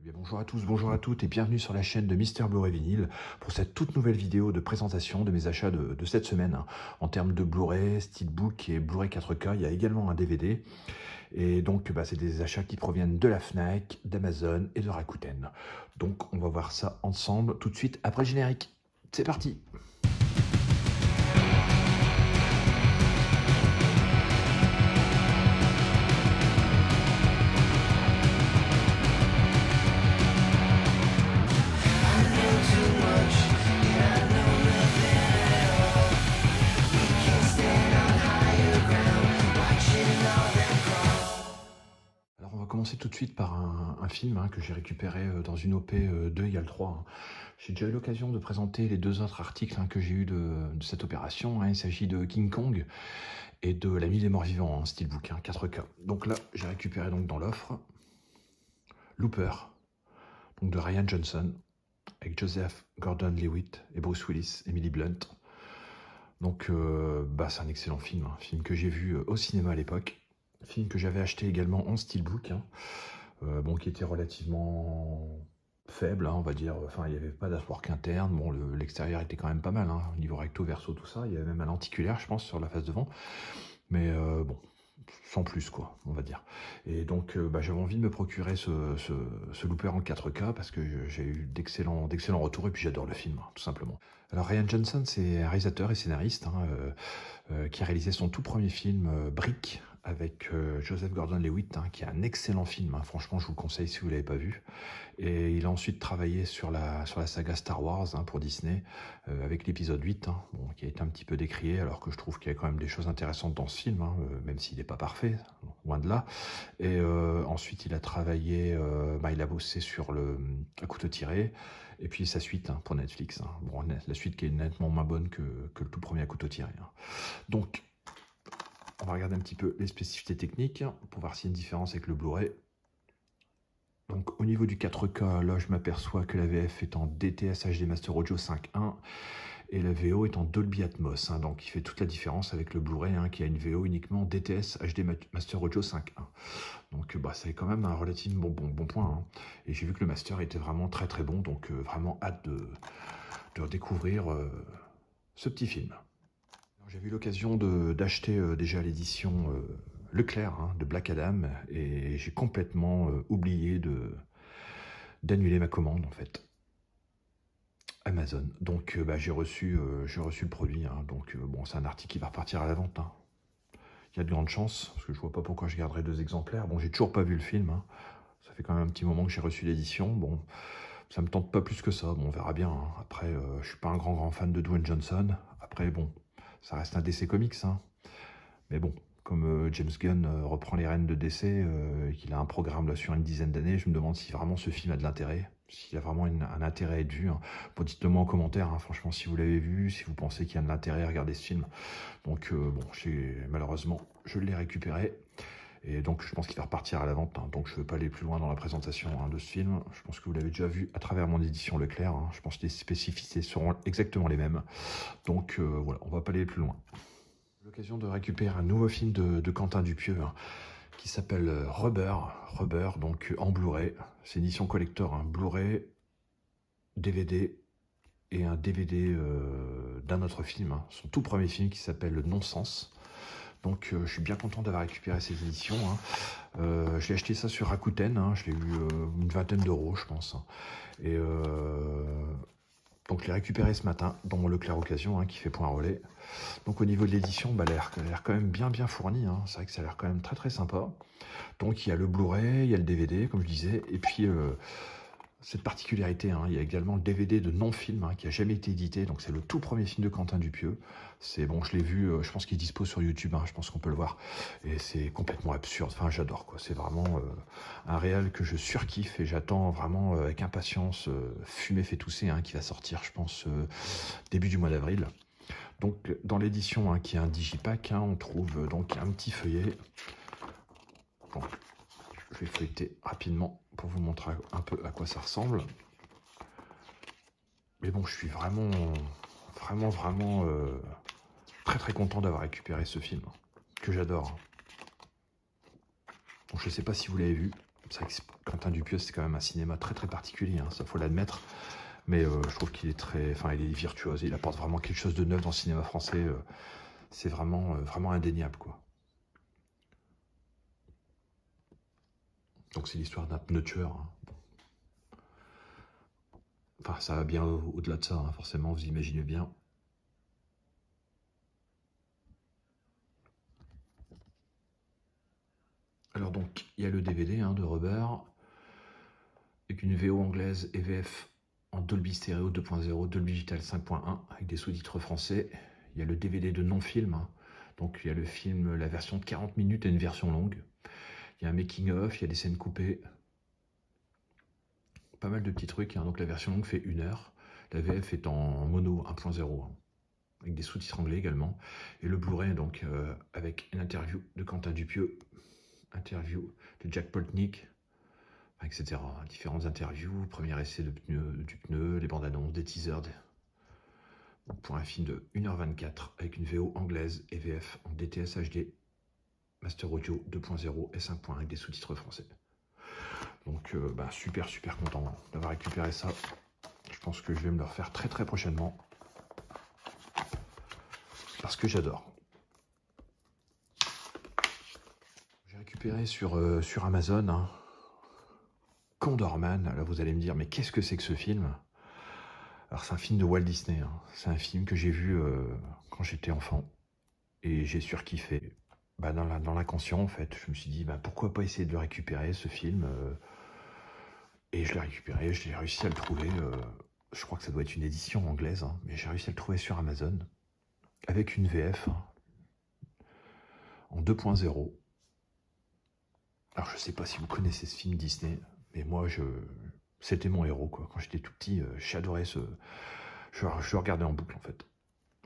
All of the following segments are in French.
Eh bien, bonjour à tous, bonjour à toutes et bienvenue sur la chaîne de Mister Blu-ray Vinyl pour cette toute nouvelle vidéo de présentation de mes achats de cette semaine. En termes de Blu-ray, Steelbook et Blu-ray 4K, il y a également un DVD. Et donc, c'est des achats qui proviennent de la Fnac, d'Amazon et de Rakuten. Donc, on va voir ça ensemble tout de suite après le générique. C'est parti! On va commencer tout de suite par un film que j'ai récupéré dans une OP de Egal 3. J'ai déjà eu l'occasion de présenter les deux autres articles que j'ai eu de cette opération. Il s'agit de King Kong et de La Nuit des Morts Vivants, Steelbook 4K. Donc là, j'ai récupéré donc dans l'offre Looper, donc de Rian Johnson, avec Joseph Gordon-Levitt et Bruce Willis, Emily Blunt. Donc c'est un excellent film, film que j'ai vu au cinéma à l'époque. Film que j'avais acheté également en steelbook, qui était relativement faible, on va dire. Enfin, il n'y avait pas d'artwork interne. Bon, l'extérieur était quand même pas mal, au niveau recto verso, tout ça. Il y avait même un lenticulaire, je pense, sur la face devant. Mais sans plus, quoi, on va dire. Et donc, j'avais envie de me procurer ce Looper en 4K parce que j'ai eu d'excellents retours et puis j'adore le film, tout simplement. Alors, Rian Johnson, c'est un réalisateur et scénariste qui a réalisé son tout premier film, Brick, avec Joseph Gordon-Levitt, qui est un excellent film. Franchement, je vous le conseille si vous ne l'avez pas vu. Et il a ensuite travaillé sur la saga Star Wars pour Disney, avec l'épisode 8, qui a été un petit peu décrié, alors que je trouve qu'il y a quand même des choses intéressantes dans ce film, même s'il n'est pas parfait, loin de là. Et ensuite, il a travaillé, il a bossé sur À couteau tiré, et puis sa suite pour Netflix. Bon, la suite qui est nettement moins bonne que le tout premier À couteau tiré. Donc, on va regarder un petit peu les spécificités techniques pour voir s'il y a une différence avec le Blu-ray. Donc au niveau du 4K, là je m'aperçois que la VF est en DTS HD Master Audio 5.1 et la VO est en Dolby Atmos. Donc il fait toute la différence avec le Blu-ray qui a une VO uniquement DTS HD Master Audio 5.1. Donc c'est quand même un relativement bon point. Et j'ai vu que le master était vraiment très très bon, donc vraiment hâte de découvrir ce petit film. J'ai eu l'occasion d'acheter déjà l'édition Leclerc de Black Adam et j'ai complètement oublié d'annuler ma commande en fait. Amazon. Donc j'ai reçu le produit. Donc c'est un article qui va repartir à la vente. Il y a de grandes chances parce que je vois pas pourquoi je garderais 2 exemplaires. Bon, j'ai toujours pas vu le film. Ça fait quand même un petit moment que j'ai reçu l'édition. Bon, ça me tente pas plus que ça. Bon, on verra bien. Après, je suis pas un grand fan de Dwayne Johnson. Après, bon. Ça reste un DC Comics, mais bon, comme James Gunn reprend les rênes de DC et qu'il a un programme là sur une dizaine d'années, je me demande si vraiment ce film a de l'intérêt, s'il a vraiment un intérêt à être vu. Bon, dites-le moi en commentaire, franchement, si vous l'avez vu, si vous pensez qu'il y a de l'intérêt à regarder ce film. Donc, malheureusement, je l'ai récupéré. Et donc, je pense qu'il va repartir à la vente. Donc, je ne veux pas aller plus loin dans la présentation de ce film. Je pense que vous l'avez déjà vu à travers mon édition Leclerc. Je pense que les spécificités seront exactement les mêmes. Donc, voilà, on ne va pas aller plus loin. J'ai l'occasion de récupérer un nouveau film de Quentin Dupieux qui s'appelle Rubber. Rubber, donc en Blu-ray. C'est une édition collector, Blu-ray, DVD et un DVD d'un autre film. Son tout premier film qui s'appelle Non-Sens. Donc je suis bien content d'avoir récupéré ces éditions. Je l'ai acheté ça sur Rakuten, je l'ai eu une vingtaine d'euros je pense. Et donc je l'ai récupéré ce matin dans mon Leclerc Occasion qui fait point relais. Donc au niveau de l'édition, elle a l'air quand même bien fournie. C'est vrai que ça a l'air quand même très très sympa. Donc il y a le Blu-ray, il y a le DVD comme je disais, et puis cette particularité, il y a également le DVD de non-film qui n'a jamais été édité, donc c'est le tout premier film de Quentin Dupieux. C'est bon, je l'ai vu, je pense qu'il est dispo sur YouTube, je pense qu'on peut le voir. Et c'est complètement absurde, j'adore quoi. C'est vraiment un réal que je surkiffe et j'attends vraiment avec impatience Fumer fait tousser qui va sortir, je pense, début du mois d'avril. Donc dans l'édition qui est un digipack, on trouve donc un petit feuillet. Donc, je vais feuilleter rapidement pour vous montrer un peu à quoi ça ressemble. Mais bon, je suis vraiment très content d'avoir récupéré ce film, que j'adore. Donc je ne sais pas si vous l'avez vu, C'est vrai que Quentin Dupieux, c'est quand même un cinéma très très particulier, hein, ça faut l'admettre. Mais je trouve qu'il est il est virtuose. Il apporte vraiment quelque chose de neuf dans le cinéma français. C'est vraiment indéniable, quoi. Donc c'est l'histoire d'un pneu tueur, hein. Enfin, ça va bien au-delà de ça, hein, forcément, vous imaginez bien. Alors donc, il y a le DVD de Rubber, avec une VO anglaise et VF en Dolby Stereo 2.0, Dolby Digital 5.1, avec des sous-titres français. Il y a le DVD de non-film, hein. Donc il y a le film, la version de 40 minutes et une version longue. Il y a un making-of, il y a des scènes coupées. Pas mal de petits trucs, hein. Donc la version longue fait 1 heure. La VF est en mono 1.0, hein, avec des sous-titres anglais également. Et le Blu-ray, donc, avec une interview de Quentin Dupieux, interview de Jack Polnick, etc. Différentes interviews, premier essai du pneu, les bandes annonces, des teasers. Pour un film de 1h24 avec une VO anglaise et VF en DTS HD, Master Audio 2.0 et 5.1 avec des sous-titres français. Donc super content d'avoir récupéré ça. Je pense que je vais me le refaire très très prochainement. Parce que j'adore. J'ai récupéré sur Amazon, hein, Condorman. Là vous allez me dire, mais qu'est-ce que c'est que ce film? Alors c'est un film de Walt Disney, hein. C'est un film que j'ai vu quand j'étais enfant. Et j'ai surkiffé. Dans l'inconscient, en fait, je me suis dit, pourquoi pas essayer de le récupérer, ce film. Et je l'ai récupéré, j'ai réussi à le trouver. Je crois que ça doit être une édition anglaise, hein, mais j'ai réussi à le trouver sur Amazon. Avec une VF, hein, en 2.0. Alors je sais pas si vous connaissez ce film Disney, mais moi, c'était mon héros, quoi. Quand j'étais tout petit, j'adorais ce... Je le regardais en boucle, en fait.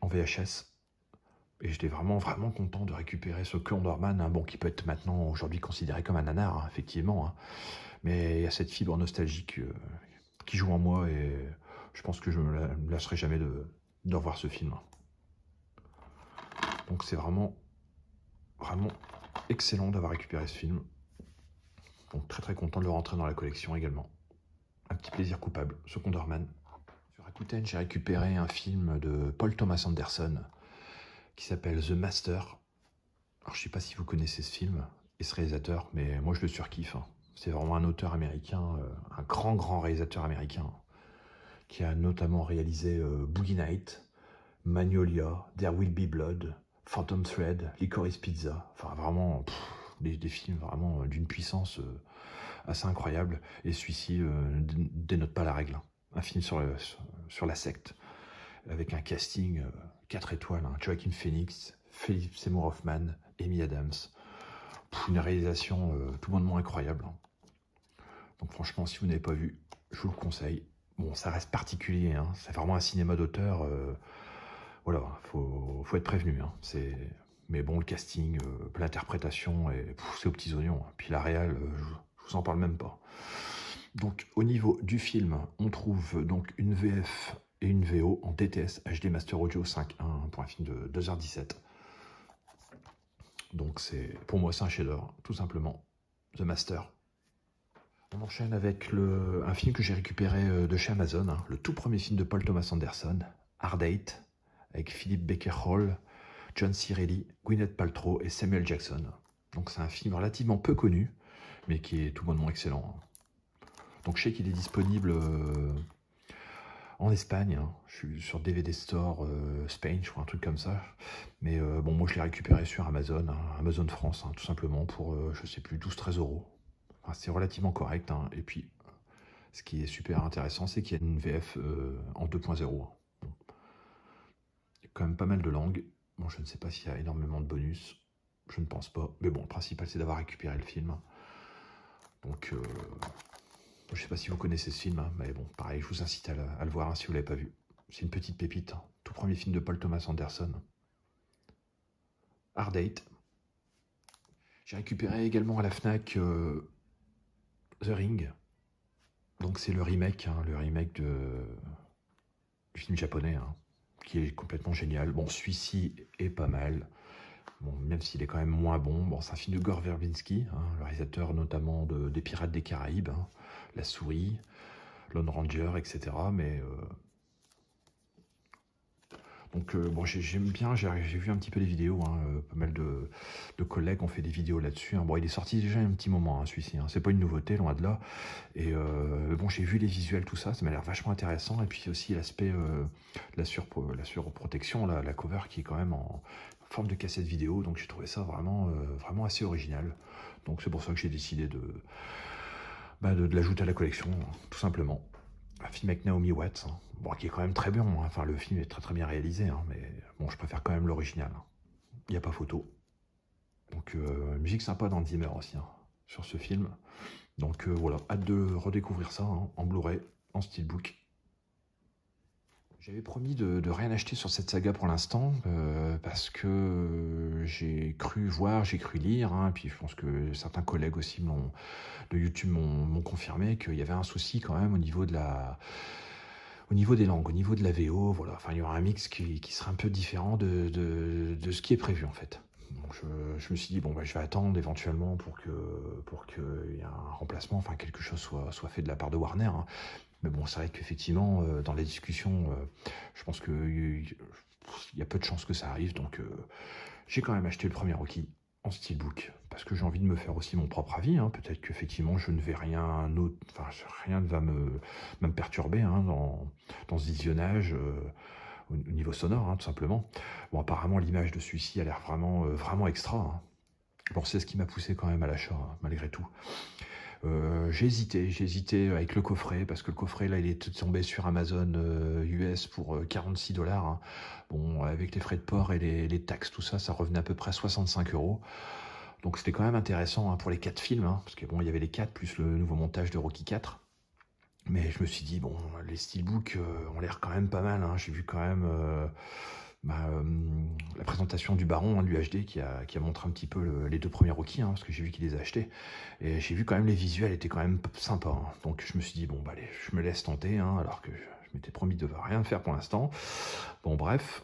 En VHS. Et j'étais vraiment content de récupérer ce Condorman, hein, bon, qui peut être maintenant, aujourd'hui, considéré comme un nanar, hein, effectivement. Hein. Mais il y a cette fibre nostalgique qui joue en moi et je pense que je ne me lasserai jamais de revoir ce film. Donc c'est vraiment excellent d'avoir récupéré ce film. Donc très content de le rentrer dans la collection également. Un petit plaisir coupable, ce Condorman. Sur Rakuten, j'ai récupéré un film de Paul Thomas Anderson qui s'appelle The Master. Alors je sais pas si vous connaissez ce film et ce réalisateur, mais moi je le surkiffe, hein. C'est vraiment un auteur américain, un grand réalisateur américain, qui a notamment réalisé Boogie Night, Magnolia, There Will Be Blood, Phantom Thread, Licorice Pizza. Enfin vraiment, des films vraiment d'une puissance assez incroyable. Et celui-ci ne dénote pas la règle, hein. Un film sur la secte, avec un casting 4 étoiles, hein. Joaquin Phoenix, Philip Seymour Hoffman, Amy Adams. Une réalisation tout bonnement incroyable, hein. Donc franchement, si vous n'avez pas vu, je vous le conseille. Bon, ça reste particulier, hein. C'est vraiment un cinéma d'auteur. Voilà, faut être prévenu, hein. Mais bon, le casting, l'interprétation, c'est aux petits oignons, hein. Puis la réal, je vous en parle même pas. Donc au niveau du film, on trouve donc une VF et une VO en DTS HD Master Audio 5.1 pour un film de 2h17. Donc pour moi c'est un chef-d'œuvre, tout simplement. The Master. On enchaîne avec un film que j'ai récupéré de chez Amazon, hein, le tout premier film de Paul Thomas Anderson, Hard Eight, avec Philip Baker Hall, John C. Reilly, Gwyneth Paltrow et Samuel Jackson. Donc c'est un film relativement peu connu, mais qui est tout bonnement excellent, hein. Donc je sais qu'il est disponible en Espagne, hein. Je suis sur DVD Store Spain, je crois, un truc comme ça. Mais bon, moi je l'ai récupéré sur Amazon, hein, Amazon France, hein, tout simplement, pour, je sais plus, 12-13 euros. Enfin, c'est relativement correct, hein. Et puis, ce qui est super intéressant, c'est qu'il y a une VF en 2.0. Hein. Bon. Il y a quand même pas mal de langues. Bon, je ne sais pas s'il y a énormément de bonus. Je ne pense pas. Mais bon, le principal, c'est d'avoir récupéré le film. Donc, je ne sais pas si vous connaissez ce film, hein, mais bon, pareil, je vous incite à le voir, hein, si vous ne l'avez pas vu. C'est une petite pépite, hein. Tout premier film de Paul Thomas Anderson. Hard Eight. J'ai récupéré également à la Fnac The Ring. Donc c'est le remake, hein, du film japonais, hein, qui est complètement génial. Bon, celui-ci est pas mal. Bon, même s'il est quand même moins bon. Bon, c'est un film de Gore Verbinski, hein, le réalisateur notamment des Pirates des Caraïbes, hein, La Souris, Lone Ranger, etc. Mais donc bon, j'aime bien, j'ai vu un petit peu les vidéos, hein, pas mal de collègues ont fait des vidéos là-dessus, hein. Bon, il est sorti déjà il y a un petit moment, hein, celui-ci, hein. C'est pas une nouveauté, loin de là. Et bon, j'ai vu les visuels, tout ça, ça m'a l'air vachement intéressant. Et puis aussi l'aspect la surprotection, la cover qui est quand même en forme de cassette vidéo. Donc j'ai trouvé ça vraiment, vraiment assez original. Donc c'est pour ça que j'ai décidé de l'ajouter à la collection, hein, tout simplement. Un film avec Naomi Watts, hein. Bon, qui est quand même très bon, hein. Enfin, le film est très très bien réalisé, hein, mais bon, je préfère quand même l'original, hein. Il n'y a pas photo. Donc, musique sympa dans Zimmer aussi, hein, sur ce film. Donc voilà, hâte de redécouvrir ça, hein, en Blu-ray, en steelbook. J'avais promis de rien acheter sur cette saga pour l'instant, parce que j'ai cru voir, j'ai cru lire, hein, puis je pense que certains collègues aussi de YouTube m'ont confirmé qu'il y avait un souci quand même au niveau au niveau des langues, au niveau de la VO, voilà. Enfin, il y aura un mix qui sera un peu différent de ce qui est prévu en fait. Donc je me suis dit, bon, bah, je vais attendre éventuellement pour qu'il y ait un remplacement, enfin quelque chose soit fait de la part de Warner, hein. Mais bon, c'est vrai qu'effectivement, dans la discussion, je pense qu'il y a peu de chances que ça arrive. Donc j'ai quand même acheté le premier Rocky en steelbook, parce que j'ai envie de me faire aussi mon propre avis, hein. Peut-être qu'effectivement je ne vais rien autre, enfin rien ne va me perturber, hein, dans ce visionnage, au niveau sonore, hein, tout simplement. Bon, apparemment l'image de celui-ci a l'air vraiment, vraiment extra, hein. Bon, c'est ce qui m'a poussé quand même à l'achat, hein, malgré tout. J'ai hésité avec le coffret, parce que le coffret là il est tombé sur Amazon US pour 46 $, hein. Bon, avec les frais de port et les taxes, tout ça, ça revenait à peu près 65 €. Donc c'était quand même intéressant, hein, pour les 4 films, hein, parce que bon, il y avait les 4 plus le nouveau montage de Rocky 4. Mais je me suis dit, bon, les steelbooks ont l'air quand même pas mal, hein. J'ai vu quand même la présentation du Baron, hein, de l'UHD, qui a montré un petit peu les deux premiers Rocky, hein, parce que j'ai vu qu'il les a achetés. Et j'ai vu quand même les visuels étaient quand même sympas, hein. Donc je me suis dit, bon, bah allez, je me laisse tenter, hein, alors que je m'étais promis de rien faire pour l'instant. Bon, bref.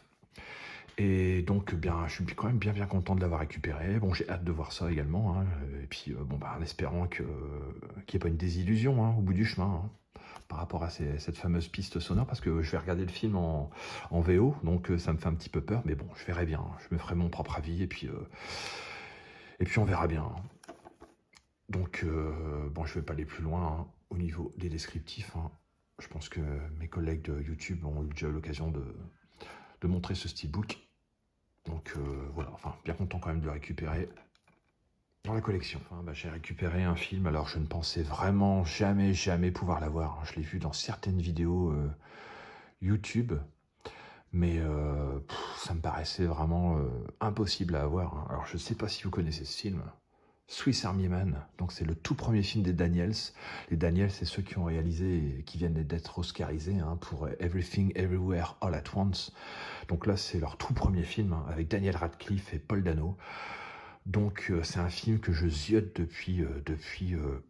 Et donc, bien, je suis quand même bien content de l'avoir récupéré. Bon, j'ai hâte de voir ça également, hein. Et puis, bon, bah, en espérant qu'il n'y ait pas une désillusion, hein, au bout du chemin, hein, par rapport à cette fameuse piste sonore, parce que je vais regarder le film en VO, donc ça me fait un petit peu peur, mais bon, je verrai bien, hein. Je me ferai mon propre avis, et puis on verra bien, hein. Donc, bon, je vais pas aller plus loin, hein, au niveau des descriptifs, hein. Je pense que mes collègues de YouTube ont eu déjà l'occasion de montrer ce steelbook. Donc voilà, enfin, bien content quand même de le récupérer dans la collection. Enfin, bah, j'ai récupéré un film, alors je ne pensais vraiment jamais pouvoir l'avoir, hein. Je l'ai vu dans certaines vidéos YouTube, mais ça me paraissait vraiment impossible à avoir, hein. Alors je ne sais pas si vous connaissez ce film, Swiss Army Man. Donc c'est le tout premier film des Daniels. Les Daniels, c'est ceux qui ont réalisé et qui viennent d'être oscarisés, hein, pour Everything Everywhere All at Once. Donc là, c'est leur tout premier film, hein, avec Daniel Radcliffe et Paul Dano. Donc c'est un film que je ziote depuis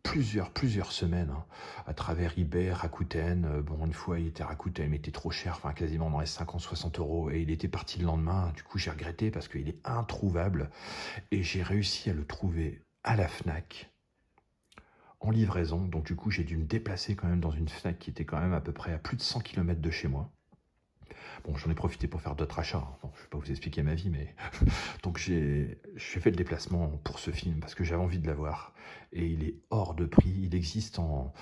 plusieurs semaines, hein, à travers eBay, Rakuten. Bon, une fois il était Rakuten, mais il était trop cher, enfin quasiment dans les 50-60 €, et il était parti le lendemain. Du coup j'ai regretté parce qu'il est introuvable, et j'ai réussi à le trouver à la Fnac en livraison. Donc du coup j'ai dû me déplacer quand même dans une Fnac qui était quand même à peu près à plus de 100 km de chez moi. Bon, j'en ai profité pour faire d'autres achats, hein. Bon, je ne vais pas vous expliquer ma vie, mais donc j'ai fait le déplacement pour ce film parce que j'avais envie de l'avoir. Et il est hors de prix. Il existe en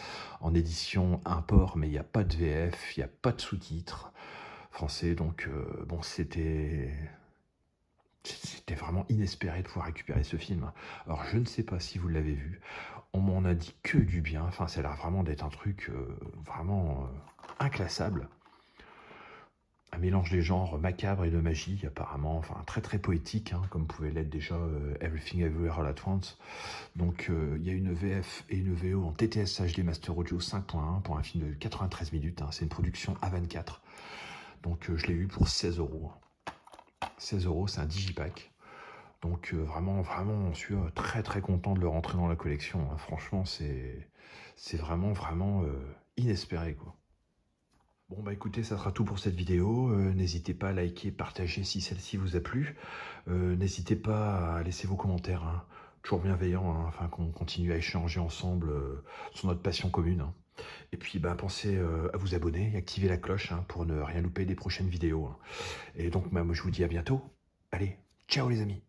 édition import, mais il n'y a pas de VF, il n'y a pas de sous-titres français. Donc bon, c'était vraiment inespéré de pouvoir récupérer ce film. Alors je ne sais pas si vous l'avez vu. On m'en a dit que du bien. Enfin, ça a l'air vraiment d'être un truc vraiment inclassable. Un mélange des genres macabre et de magie, apparemment, enfin très poétique, hein, comme pouvait l'être déjà Everything Everywhere All at Once. Donc il y a une VF et une VO en TTS HD Master Audio 5.1 pour un film de 93 minutes, hein. C'est une production A24. Donc je l'ai eu pour 16 €. 16 €, c'est un digipack. Donc vraiment, je suis très content de le rentrer dans la collection, hein. Franchement, c'est vraiment inespéré, quoi. Bon bah écoutez, ça sera tout pour cette vidéo. N'hésitez pas à liker, partager si celle-ci vous a plu. N'hésitez pas à laisser vos commentaires, hein. Toujours bienveillants, hein, afin qu'on continue à échanger ensemble sur notre passion commune, hein. Et puis bah, pensez à vous abonner et activer la cloche, hein, pour ne rien louper des prochaines vidéos, hein. Et donc bah, moi je vous dis à bientôt. Allez, ciao les amis.